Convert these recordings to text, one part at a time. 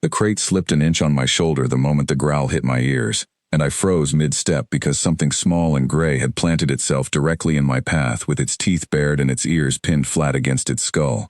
The crate slipped an inch on my shoulder the moment the growl hit my ears, and I froze mid-step because something small and gray had planted itself directly in my path with its teeth bared and its ears pinned flat against its skull.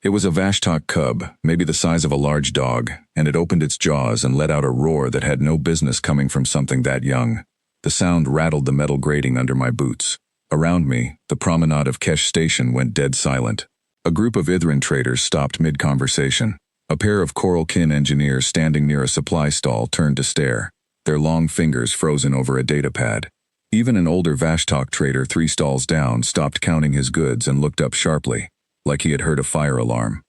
It was a Vashtok cub, maybe the size of a large dog, and it opened its jaws and let out a roar that had no business coming from something that young. The sound rattled the metal grating under my boots. Around me, the promenade of Kesh Station went dead silent. A group of Ithran traders stopped mid-conversation. A pair of Coral Kin engineers standing near a supply stall turned to stare, their long fingers frozen over a datapad. Even an older Vashtok trader 3 stalls down stopped counting his goods and looked up sharply, like he had heard a fire alarm.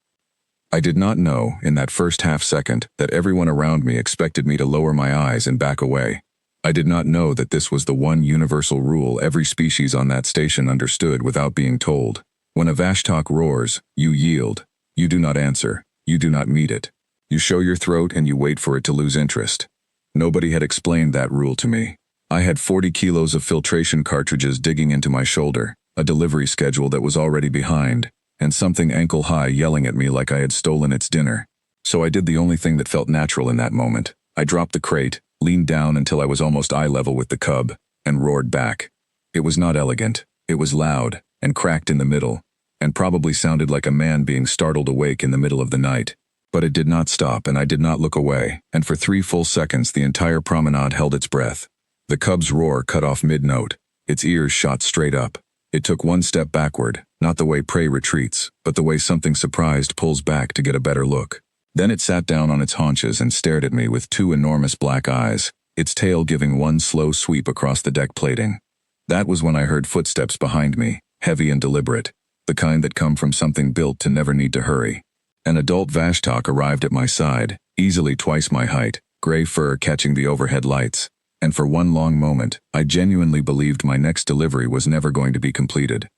I did not know, in that first half-second, that everyone around me expected me to lower my eyes and back away. I did not know that this was the one universal rule every species on that station understood without being told. When a Vashtok roars, you yield. You do not answer. You do not meet it. You show your throat and you wait for it to lose interest. Nobody had explained that rule to me. I had 40 kilos of filtration cartridges digging into my shoulder, a delivery schedule that was already behind, and something ankle-high yelling at me like I had stolen its dinner. So I did the only thing that felt natural in that moment. I dropped the crate, leaned down until I was almost eye level with the cub, and roared back. It was not elegant. It was loud, and cracked in the middle, and probably sounded like a man being startled awake in the middle of the night. But it did not stop, and I did not look away, and for 3 full seconds the entire promenade held its breath. The cub's roar cut off mid-note. Its ears shot straight up. It took 1 step backward, not the way prey retreats, but the way something surprised pulls back to get a better look. Then it sat down on its haunches and stared at me with 2 enormous black eyes, its tail giving 1 slow sweep across the deck plating. That was when I heard footsteps behind me, heavy and deliberate, the kind that come from something built to never need to hurry. An adult Vashtok arrived at my side, easily twice my height, gray fur catching the overhead lights, and for one long moment, I genuinely believed my next delivery was never going to be completed.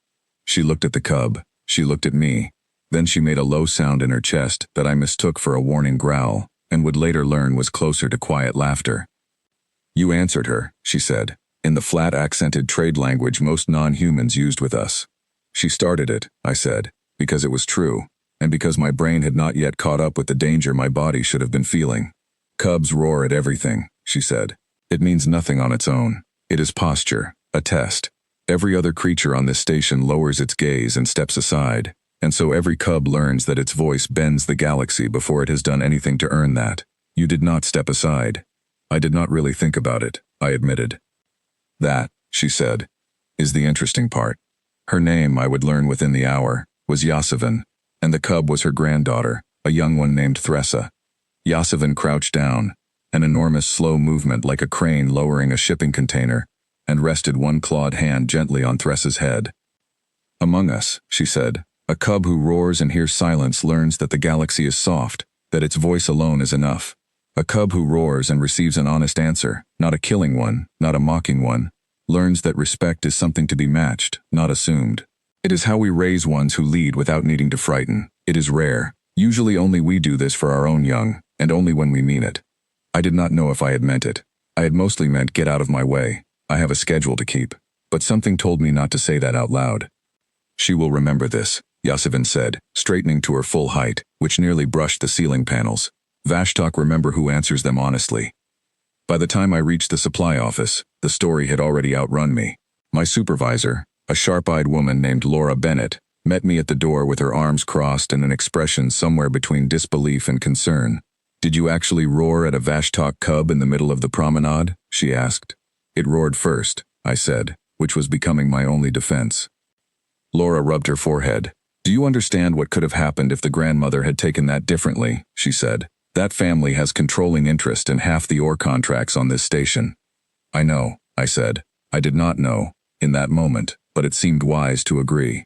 She looked at the cub, she looked at me, then she made a low sound in her chest that I mistook for a warning growl, and would later learn was closer to quiet laughter. "You answered her," she said, in the flat accented trade language most non-humans used with us. "She started it," I said, because it was true, and because my brain had not yet caught up with the danger my body should have been feeling. "Cubs roar at everything," she said. "It means nothing on its own. It is posture, a test. Every other creature on this station lowers its gaze and steps aside, and so every cub learns that its voice bends the galaxy before it has done anything to earn that. You did not step aside." "I did not really think about it," I admitted. "That," she said, "is the interesting part." Her name, I would learn within the hour, was Yasevan, and the cub was her granddaughter, a young one named Thressa. Yasevan crouched down, an enormous slow movement like a crane lowering a shipping container, and rested 1 clawed hand gently on Thressa's head. "Among us," she said, "a cub who roars and hears silence learns that the galaxy is soft, that its voice alone is enough. A cub who roars and receives an honest answer, not a killing one, not a mocking one, learns that respect is something to be matched, not assumed. It is how we raise ones who lead without needing to frighten. It is rare. Usually only we do this for our own young, and only when we mean it." I did not know if I had meant it. I had mostly meant get out of my way. I have a schedule to keep. But something told me not to say that out loud. "She will remember this," Yasevan said, straightening to her full height, which nearly brushed the ceiling panels. "Vashtok remember who answers them honestly." By the time I reached the supply office, the story had already outrun me. My supervisor, a sharp-eyed woman named Laura Bennett, met me at the door with her arms crossed and an expression somewhere between disbelief and concern. "Did you actually roar at a Vashtok cub in the middle of the promenade?" she asked. "It roared first," I said, which was becoming my only defense. Laura rubbed her forehead. "Do you understand what could have happened if the grandmother had taken that differently?" she said. "That family has controlling interest in half the ore contracts on this station." "I know," I said. I did not know, in that moment, but it seemed wise to agree.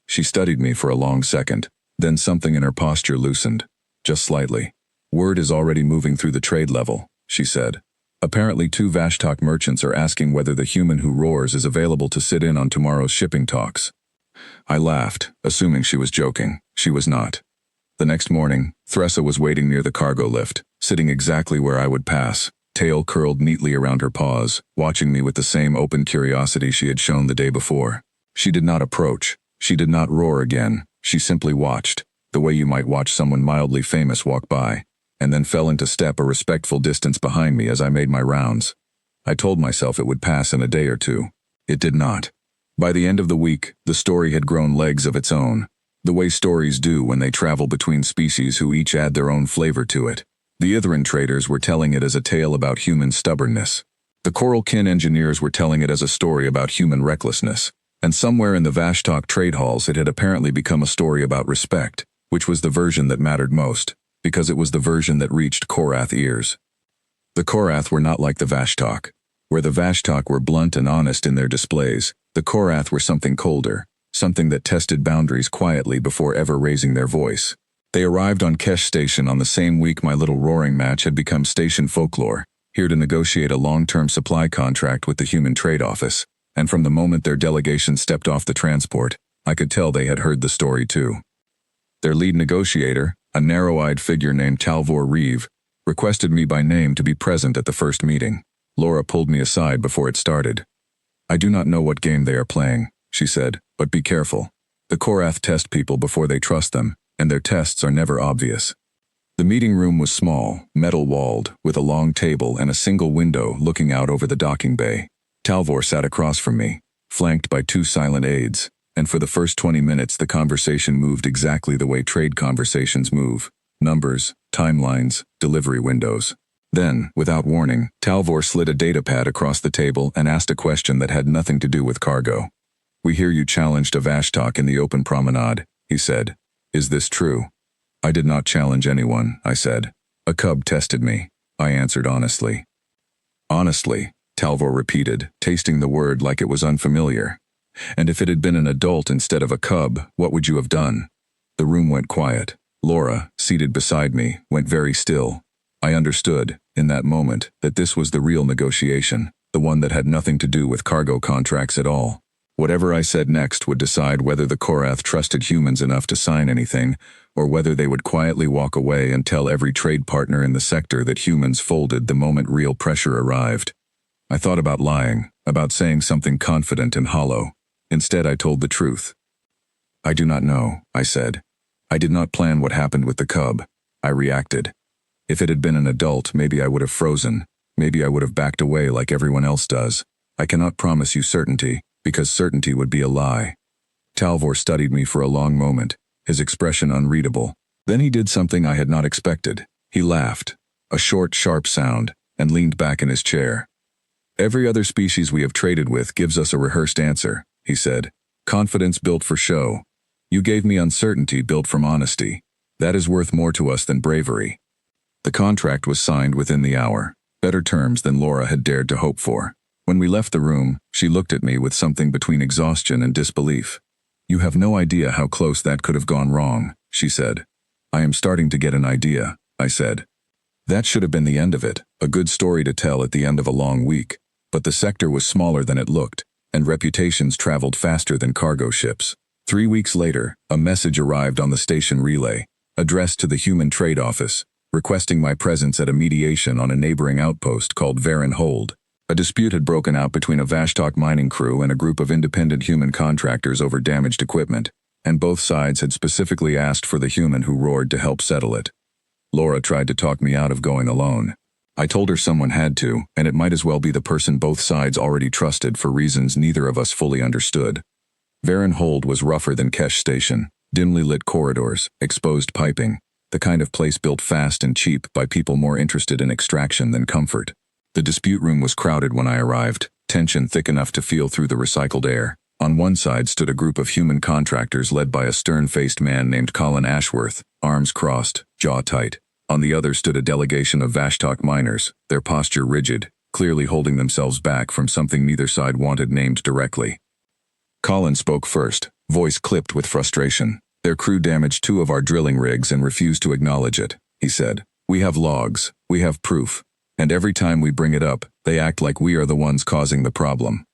She studied me for a long second, then something in her posture loosened, just slightly. "Word is already moving through the trade level," she said. "Apparently 2 Vashtok merchants are asking whether the human who roars is available to sit in on tomorrow's shipping talks." I laughed, assuming she was joking. She was not. The next morning, Thressa was waiting near the cargo lift, sitting exactly where I would pass, tail curled neatly around her paws, watching me with the same open curiosity she had shown the day before. She did not approach. She did not roar again. She simply watched, the way you might watch someone mildly famous walk by. and then fell into step a respectful distance behind me as I made my rounds. I told myself it would pass in a day or two. It did not. By the end of the week, the story had grown legs of its own, the way stories do when they travel between species who each add their own flavor to it. The Ithran traders were telling it as a tale about human stubbornness. The Coralkin engineers were telling it as a story about human recklessness. And somewhere in the Vashtok trade halls it had apparently become a story about respect, which was the version that mattered most, because it was the version that reached Korath ears. The Korath were not like the Vashtok. Where the Vashtok were blunt and honest in their displays, the Korath were something colder, something that tested boundaries quietly before ever raising their voice. They arrived on Kesh Station on the same week my little roaring match had become station folklore, here to negotiate a long-term supply contract with the Human Trade Office. And from the moment their delegation stepped off the transport, I could tell they had heard the story too. Their lead negotiator, a narrow-eyed figure named Talvor Reeve, requested me by name to be present at the first meeting. Laura pulled me aside before it started. "I do not know what game they are playing," she said, "but be careful. The Korath test people before they trust them, and their tests are never obvious." The meeting room was small, metal-walled, with a long table and a single window looking out over the docking bay. Talvor sat across from me, flanked by two silent aides, and for the first 20 minutes the conversation moved exactly the way trade conversations move: numbers, timelines, delivery windows. Then, without warning, Talvor slid a datapad across the table and asked a question that had nothing to do with cargo. "We hear you challenged a Vashtok in the open promenade," he said. "Is this true?" "I did not challenge anyone," I said. "A cub tested me," I answered honestly. "Honestly," Talvor repeated, tasting the word like it was unfamiliar. "And if it had been an adult instead of a cub, what would you have done?" The room went quiet. Laura, seated beside me, went very still. I understood, in that moment, that this was the real negotiation, the one that had nothing to do with cargo contracts at all. Whatever I said next would decide whether the Korath trusted humans enough to sign anything, or whether they would quietly walk away and tell every trade partner in the sector that humans folded the moment real pressure arrived. I thought about lying, about saying something confident and hollow. Instead, I told the truth. "I do not know," I said. "I did not plan what happened with the cub." I reacted. If it had been an adult, maybe I would have frozen. Maybe I would have backed away like everyone else does. I cannot promise you certainty, because certainty would be a lie. Talvor studied me for a long moment, his expression unreadable. Then he did something I had not expected. He laughed, a short, sharp sound, and leaned back in his chair. "Every other species we have traded with gives us a rehearsed answer," he said. "Confidence built for show. You gave me uncertainty built from honesty. That is worth more to us than bravery." The contract was signed within the hour, better terms than Laura had dared to hope for. When we left the room, she looked at me with something between exhaustion and disbelief. "You have no idea how close that could have gone wrong," she said. "I am starting to get an idea," I said. That should have been the end of it, a good story to tell at the end of a long week. But the sector was smaller than it looked, and reputations traveled faster than cargo ships. 3 weeks later, a message arrived on the station relay, addressed to the Human Trade Office, requesting my presence at a mediation on a neighboring outpost called Varen Hold. A dispute had broken out between a Vashtok mining crew and a group of independent human contractors over damaged equipment, and both sides had specifically asked for the human who roared to help settle it. Laura tried to talk me out of going alone. I told her someone had to, and it might as well be the person both sides already trusted for reasons neither of us fully understood. Varen Hold was rougher than Kesh Station, dimly lit corridors, exposed piping, the kind of place built fast and cheap by people more interested in extraction than comfort. The dispute room was crowded when I arrived, tension thick enough to feel through the recycled air. On one side stood a group of human contractors led by a stern-faced man named Colin Ashworth, arms crossed, jaw tight. On the other stood a delegation of Vashtok miners, their posture rigid, clearly holding themselves back from something neither side wanted named directly. Colin spoke first, voice clipped with frustration. "Their crew damaged 2 of our drilling rigs and refused to acknowledge it," he said. "We have logs, we have proof, and every time we bring it up, they act like we are the ones causing the problem."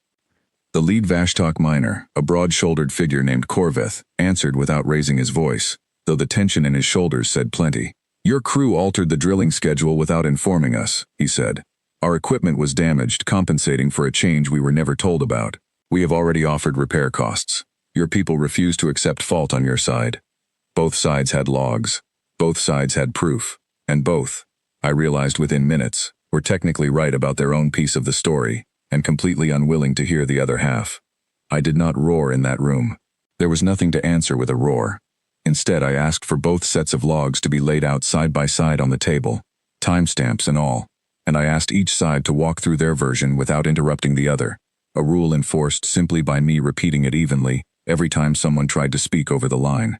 The lead Vashtok miner, a broad-shouldered figure named Korveth, answered without raising his voice, though the tension in his shoulders said plenty. "Your crew altered the drilling schedule without informing us," he said. "Our equipment was damaged, compensating for a change we were never told about. We have already offered repair costs. Your people refused to accept fault on your side. Both sides had logs. Both sides had proof. And both, I realized within minutes, were technically right about their own piece of the story, and completely unwilling to hear the other half. I did not roar in that room. There was nothing to answer with a roar. Instead, I asked for both sets of logs to be laid out side by side on the table, timestamps and all, and I asked each side to walk through their version without interrupting the other, a rule enforced simply by me repeating it evenly every time someone tried to speak over the line.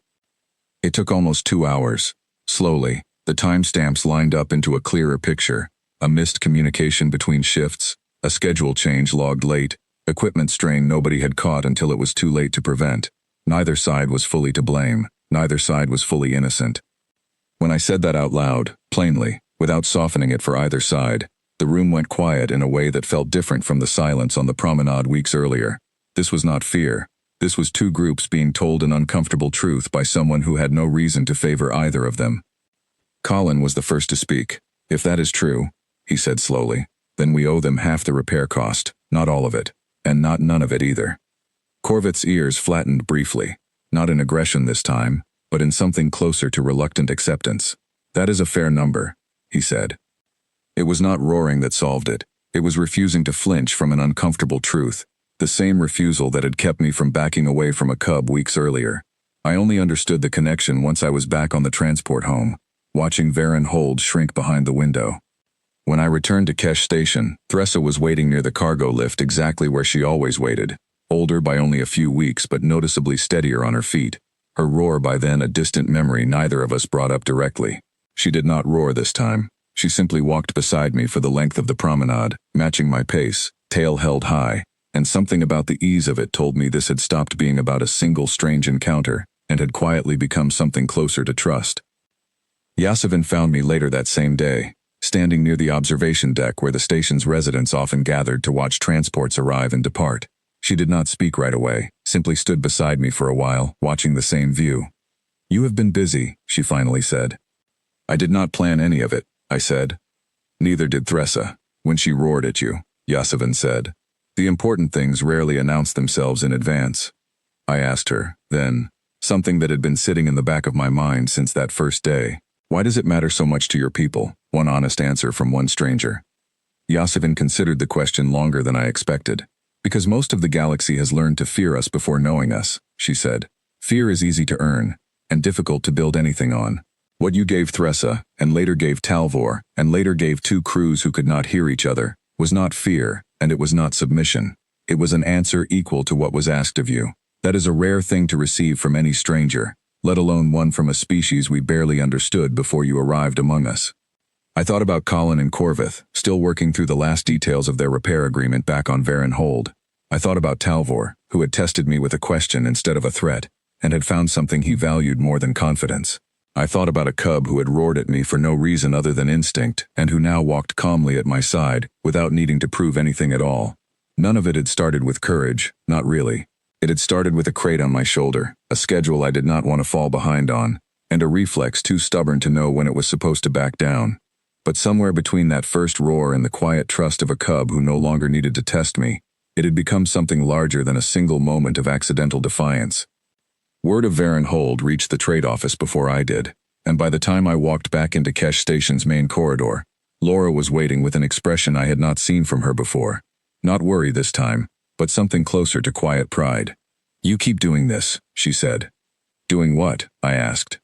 It took almost 2 hours. Slowly, the timestamps lined up into a clearer picture, a missed communication between shifts, a schedule change logged late, equipment strain nobody had caught until it was too late to prevent. Neither side was fully to blame, neither side was fully innocent. When I said that out loud, plainly, without softening it for either side, the room went quiet in a way that felt different from the silence on the promenade weeks earlier. This was not fear. This was two groups being told an uncomfortable truth by someone who had no reason to favor either of them. Colin was the first to speak. "If that is true," he said slowly, "then we owe them half the repair cost, not all of it, and not none of it either." Corvett's ears flattened briefly, not in aggression this time, but in something closer to reluctant acceptance. "That is a fair number," he said. It was not roaring that solved it. It was refusing to flinch from an uncomfortable truth, the same refusal that had kept me from backing away from a cub weeks earlier. I only understood the connection once I was back on the transport home, watching Varen Hold shrink behind the window. When I returned to Kesh Station, Thressa was waiting near the cargo lift exactly where she always waited, older by only a few weeks but noticeably steadier on her feet. Her roar by then a distant memory neither of us brought up directly. She did not roar this time. She simply walked beside me for the length of the promenade, matching my pace, tail held high, and something about the ease of it told me this had stopped being about a single strange encounter and had quietly become something closer to trust. Yasavin found me later that same day, standing near the observation deck where the station's residents often gathered to watch transports arrive and depart. She did not speak right away, simply stood beside me for a while, watching the same view. "You have been busy," she finally said. "I did not plan any of it," I said. "Neither did Thressa, when she roared at you," Yasavin said. "The important things rarely announce themselves in advance." I asked her, then, something that had been sitting in the back of my mind since that first day. "Why does it matter so much to your people?" One honest answer from one stranger. Yasavin considered the question longer than I expected. "Because most of the galaxy has learned to fear us before knowing us," she said. "Fear is easy to earn, and difficult to build anything on. What you gave Thressa, and later gave Talvor, and later gave two crews who could not hear each other, was not fear, and it was not submission. It was an answer equal to what was asked of you. That is a rare thing to receive from any stranger, let alone one from a species we barely understood before you arrived among us." I thought about Colin and Corvith, still working through the last details of their repair agreement back on Varen Hold. I thought about Talvor, who had tested me with a question instead of a threat, and had found something he valued more than confidence. I thought about a cub who had roared at me for no reason other than instinct, and who now walked calmly at my side, without needing to prove anything at all. None of it had started with courage, not really. It had started with a crate on my shoulder, a schedule I did not want to fall behind on, and a reflex too stubborn to know when it was supposed to back down. But somewhere between that first roar and the quiet trust of a cub who no longer needed to test me, it had become something larger than a single moment of accidental defiance. Word of Varen Hold reached the trade office before I did, and by the time I walked back into Kesh Station's main corridor, Laura was waiting with an expression I had not seen from her before. Not worry this time, but something closer to quiet pride. "You keep doing this," she said. "Doing what?" I asked.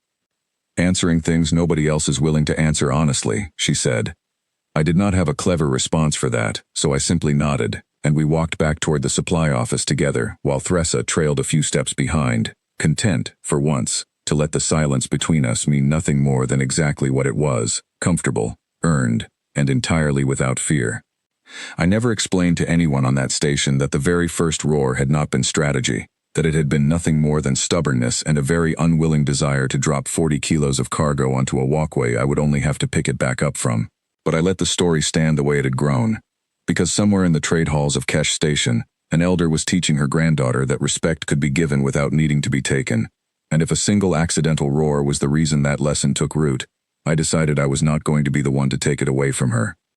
"Answering things nobody else is willing to answer honestly," she said. I did not have a clever response for that, so I simply nodded, and we walked back toward the supply office together while Thressa trailed a few steps behind, content, for once, to let the silence between us mean nothing more than exactly what it was, comfortable, earned, and entirely without fear. I never explained to anyone on that station that the very first roar had not been strategy, that it had been nothing more than stubbornness and a very unwilling desire to drop 40 kilos of cargo onto a walkway I would only have to pick it back up from. But I let the story stand the way it had grown, because somewhere in the trade halls of Kesh Station, an elder was teaching her granddaughter that respect could be given without needing to be taken, and if a single accidental roar was the reason that lesson took root, I decided I was not going to be the one to take it away from her.